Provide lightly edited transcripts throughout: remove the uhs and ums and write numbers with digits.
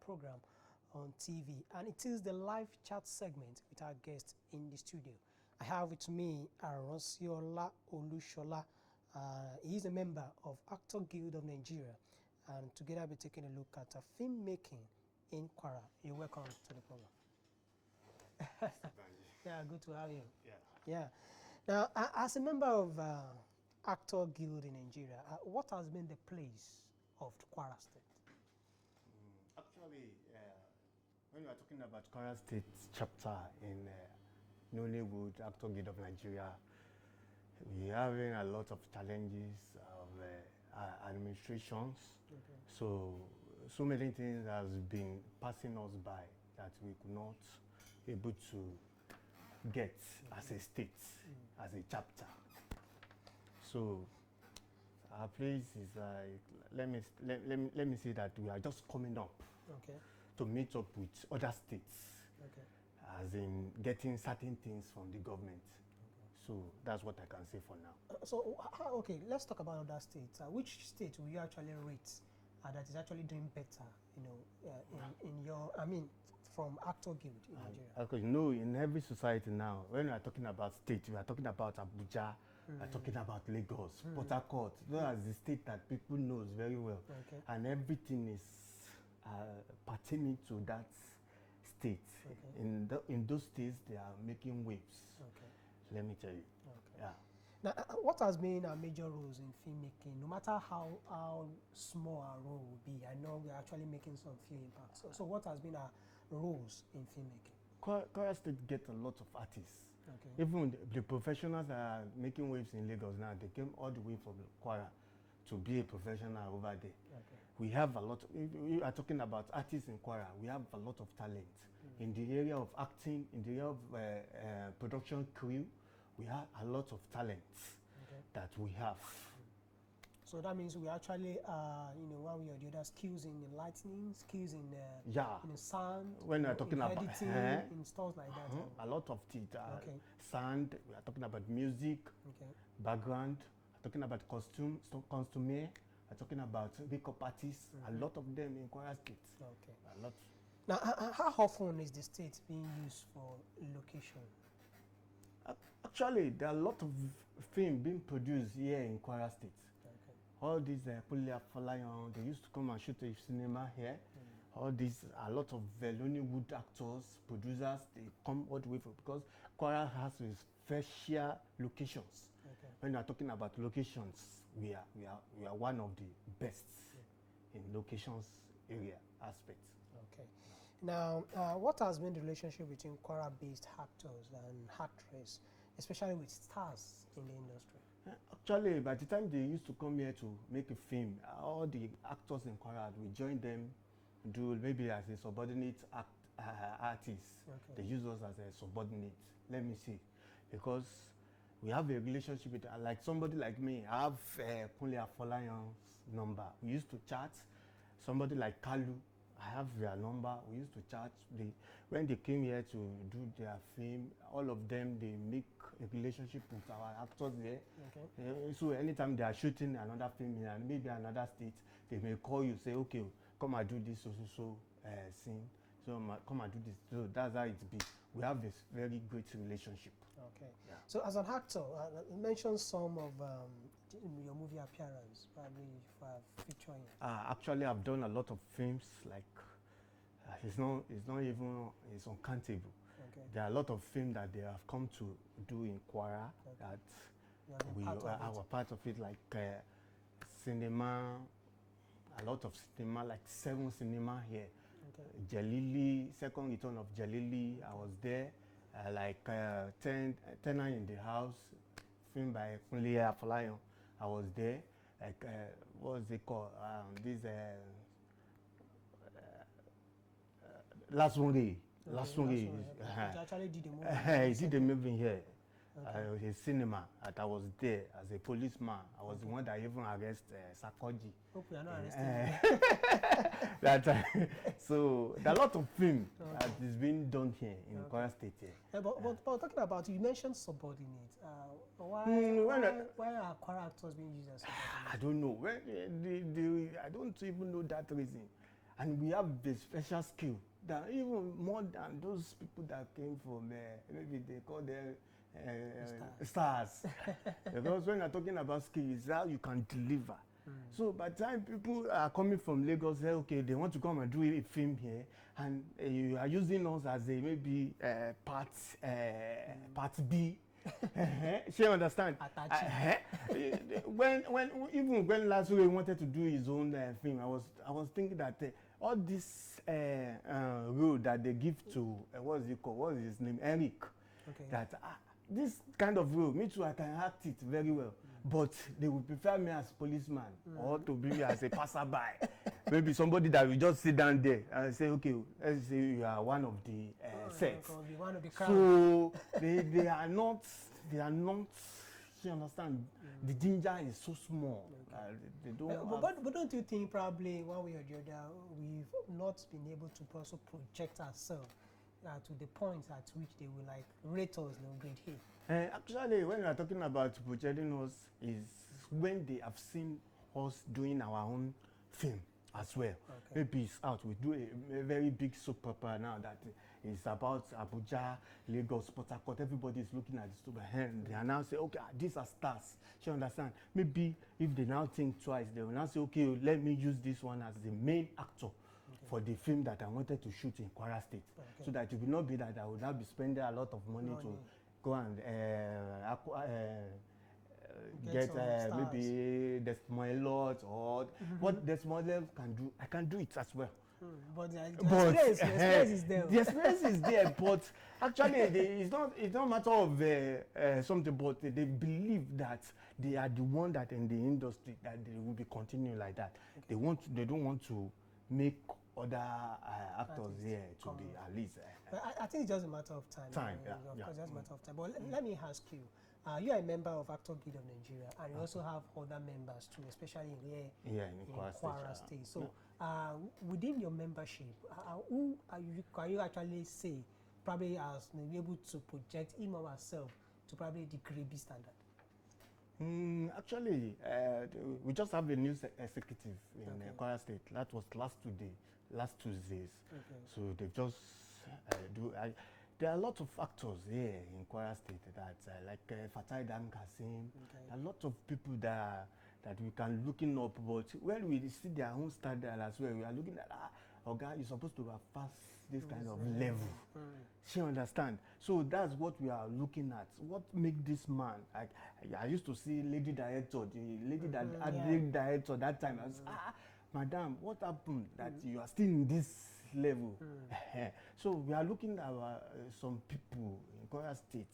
program on TV, and it is the live chat segment with our guest in the studio. I have with me Shola Shola. He is a member of Actor Guild of Nigeria, and together we'll be taking a look at filmmaking in Kwara. You're welcome to the program. Yeah, good to have you. Yeah. Now, as a member of Actor Guild in Nigeria, what has been the place of Kwara State? Actually, when we are talking about Kwara State chapter in Nollywood, Actor Guild of Nigeria, we are having a lot of challenges of administrations. Okay. So many things has been passing us by that we could not able to get as a state, as a chapter. So our place is like, let me say that we are just coming up to meet up with other states, as in getting certain things from the government. So that's what I can say for now. Okay, let's talk about other states. Which state will you actually rate that is actually doing better, in your, from Actor Guild in Nigeria? Okay, in every society now, when we are talking about state, we are talking about Abuja, we are talking about Lagos, Port Harcourt. Those are the state that people knows very well. Okay. And everything is pertaining to that state. Okay. In those states, they are making waves. Okay. Let me tell you. Okay. Yeah. Now, what has been our major roles in filmmaking? No matter how small our role will be, I know we're actually making some few impacts. So what has been our roles in filmmaking? Kwara State get a lot of artists. Okay. Even the professionals that are making waves in Lagos now, they came all the way from Kwara to be a professional over there. Okay. We have a lot. We are talking about artists in Kwara. We have a lot of talent in the area of acting, in the area of production crew. We have a lot of talents that we have. So that means we actually, one way or the other, skills in the lighting, skills in the sound, when we are talking about editing, in stuff like that. A lot of it. Sound. We are talking about music, background. We are talking about costume, costumier. We are talking about makeup artists. A lot of them in Kwara State. Okay. A lot. Now, how often is the state being used for location? Actually, there are a lot of film being produced here in Kwara State. Okay. All these Falayon, they used to come and shoot a cinema here. All these, a lot of Nollywood actors, producers, they come all the way from, because Kwara has its fair share locations. Okay. When you are talking about locations, we are one of the best in locations area aspects. Okay. Now, what has been the relationship between Kwara-based actors and actresses, especially with stars in the industry? Actually, by the time they used to come here to make a film, all the actors in Kwara, we join them, do maybe as a subordinate artist. Okay. They use us as a subordinate, let me see. Because we have a relationship with, like somebody like me, I have Kunle Afolayon's number. We used to chat. Somebody like Kalu, I have their number. We used to chat. When they came here to do their film, all of them, they make a relationship with our actors there. Okay. So anytime they are shooting another film in maybe another state, they may call you, say, okay, come and do this scene. So come and do this. So that's how it be. We have this very great relationship. Okay. Yeah. So as an actor, you mentioned some of your movie appearance, probably for featuring. Actually, I've done a lot of films. Like it's uncountable. Okay. There are a lot of films that they have come to do in Kwara that we are part of it. Like cinema, a lot of cinema, like 7 cinema here. Okay. Jalili, second return of Jalili, I was there. Like Tenant in the House, film by Kunle Afolayan, I was there. Like what was it called? Last one day. He actually did the movie. He did the movie here. A cinema that I was there as a policeman. I was the one that even arrested Sakoji. Hope you are not arrested. So there are a lot of film that is being done here in Kwara State. Yeah, but talking about, you mentioned subordinate. Why are Kwara actors being used as subordinate? I don't know. I don't even know that reason. and we have the special skill that even more than those people that came from maybe they call them stars. Because when you're talking about skill, it's how you can deliver. So by the time people are coming from Lagos, say, okay, they want to come and do a film here, and you are using us as a maybe part B. She understand? When even when Lazarus wanted to do his own film, I was thinking that all this role that they give to what is it called? What is his name? Eric. Okay. That this kind of role, me too, I can act it very well. But they would prefer me as policeman or to be as a passerby. Maybe somebody that will just sit down there and say, okay, let's say you are one of the sets. One of the so they are not, you understand? The ginger is so small. They don't but don't you think probably one way or the other, we've not been able to also project ourselves to the point at which they will like rate us in grade A? Actually, when we are talking about projecting us, is when they have seen us doing our own film as well. Okay. Maybe it's out. We do a very big Superpower now that is about Abuja, Lagos, Port Harcourt. Everybody is looking at the Superpower and they are now say, okay, these are stars. You understand? Maybe if they now think twice, they will now say, okay, let me use this one as the main actor for the film that I wanted to shoot in Kwara State. Okay. So that it will not be that I would now be spending a lot of money to go and get maybe the small or what the small can do. I can do it as well. But the experience is there. The experience is there, but actually it's not matter of something, but they believe that they are the one that in the industry that they will be continuing like that. Okay. They don't want to make other actors here to be at least. I think it's just a matter of time. Of course, just a matter of time. But let me ask you, you are a member of Actor Guild of Nigeria, and you also have other members too, especially in Kwara State. So, within your membership, who can you actually say probably has been able to project him or herself to probably the grade B standard? Actually, we just have a new executive in Kwara State. That was last Tuesdays. Okay. So they've just there are a lot of actors here in Kwara State that like Fatai Dan Kasim. Okay. A lot of people that we can looking up, but when we see their own standard as well, we are looking at Oga, you're supposed to have passed this kind of level. She understand. So that's what we are looking at. What make this man? I used to see lady director, the lady that had director that time. I was madam, what happened that you are still in this level? So we are looking at some people in Kwara State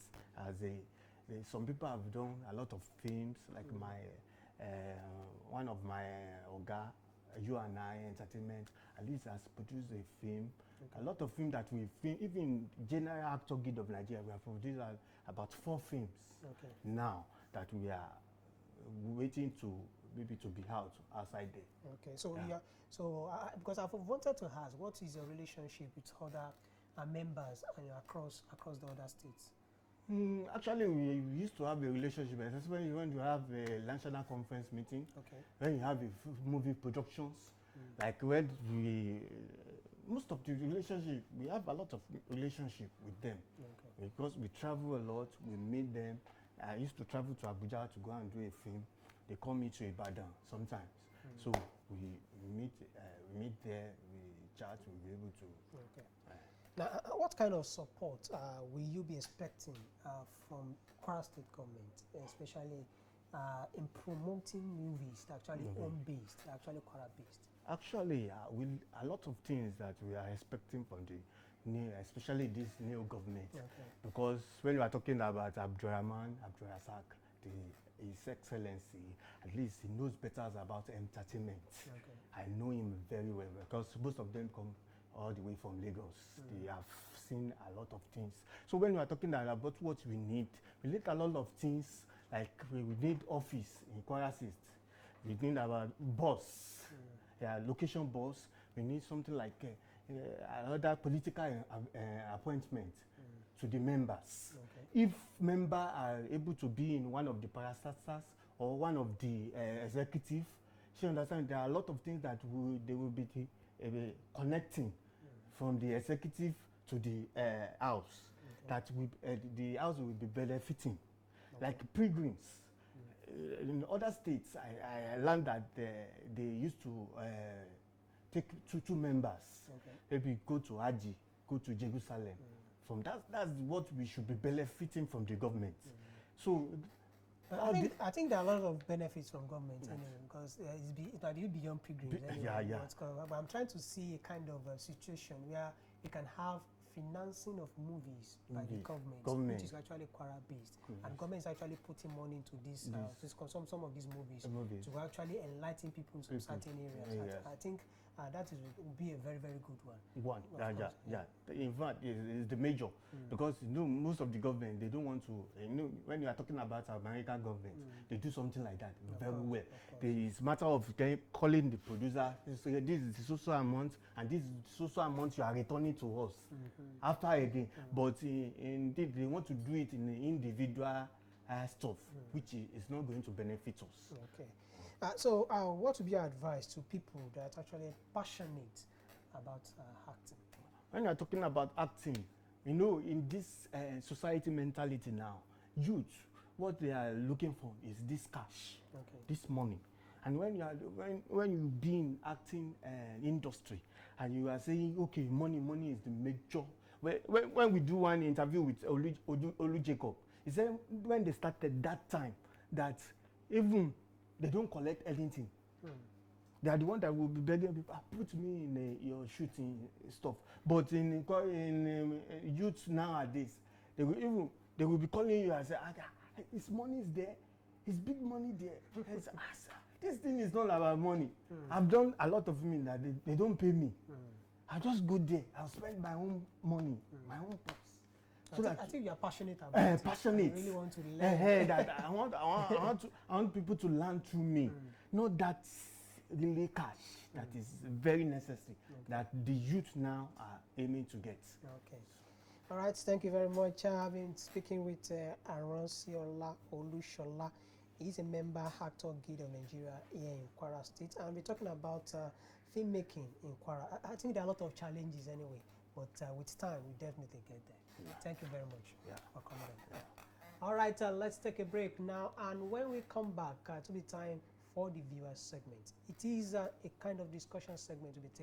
as some people have done a lot of films, like one of my Oga, You and I Entertainment, at least has produced a film. Okay. A lot of films that we've filmed, even General Actor Guild of Nigeria, we have produced about 4 films now that we are waiting to maybe to be outside there. Okay, so because I've wanted to ask, what is your relationship with other members and across the other states? Actually, we used to have a relationship, especially when you have a national conference meeting. Okay. When you have movie productions, like when most of the relationship, we have a lot of relationship with them. Okay. Because we travel a lot, we meet them. I used to travel to Abuja to go and do a film. They call me to Ibadan sometimes. So we meet there, we chat, we'll be able to. Okay. Now, what kind of support will you be expecting from Kwara State government, especially in promoting movies that actually home-based, actually Kwara-based? Actually, a lot of things that we are expecting from the new, especially this new government. Okay. Because when we are talking about Abdulrazak, His Excellency, at least he knows better about entertainment. Okay. I know him very well because most of them come all the way from Lagos. They have seen a lot of things. So when we are talking about what we need a lot of things, like we need office in Kwara State. We need our boss, location boss. We need something like another political appointment to the members. Okay. If members are able to be in one of the parastatals or one of the executive, she understands there are a lot of things that they will be connecting from the executive to the house, that the house will be benefiting, like pilgrims. In other states, I learned that they used to take two members, maybe go to Haji, go to Jerusalem. From that's what we should be benefiting from the government. So I think there are a lot of benefits from government anyway, because it might be beyond pilgrims anyway. But I'm trying to see a kind of a situation where you can have financing of movies by the government, which is actually Kwara based, and government is actually putting money into this, some of these movies to actually enlighten people in some certain areas. I think that would be a very, very good one. In fact, it's the major, because most of the government, they don't want to. When you are talking about American government, they do something like that very well. It's a matter of calling the producer. So this is the social amount, and this is the social amount you are returning to us after again. But indeed, they want to do it in individual stuff, which is not going to benefit us. Okay. So what would be your advice to people that are actually passionate about acting? When you're talking about acting, in this society mentality now, youth, what they are looking for is this cash, this money. And when you be in acting industry, and you are saying, okay, money is the major. When we do one interview with Olu Jacob, he said when they started that time, that even they don't collect anything. They are the one that will be begging people, put me in your shooting stuff. But in youth nowadays, they will be calling you and say, his money is there, his big money there. This thing is not about money. I've done a lot of filming that they don't pay me. I just go there, I'll spend my own money, my own purse. I think you are passionate about it. Passionate. I really want to learn. That I want people to learn through me. Not that really cash that is very necessary, that the youth now are aiming to get. Okay. All right, thank you very much. I've been speaking with Shola Olushola. He's a member Actor Guild of Nigeria here in Kwara State, and we're talking about filmmaking in Kwara. I think there are a lot of challenges anyway, but with time, we definitely get there. Thank you very much for coming on. All right, let's take a break now, and when we come back, it will be time for the viewer segment. It is a kind of discussion segment to be taken.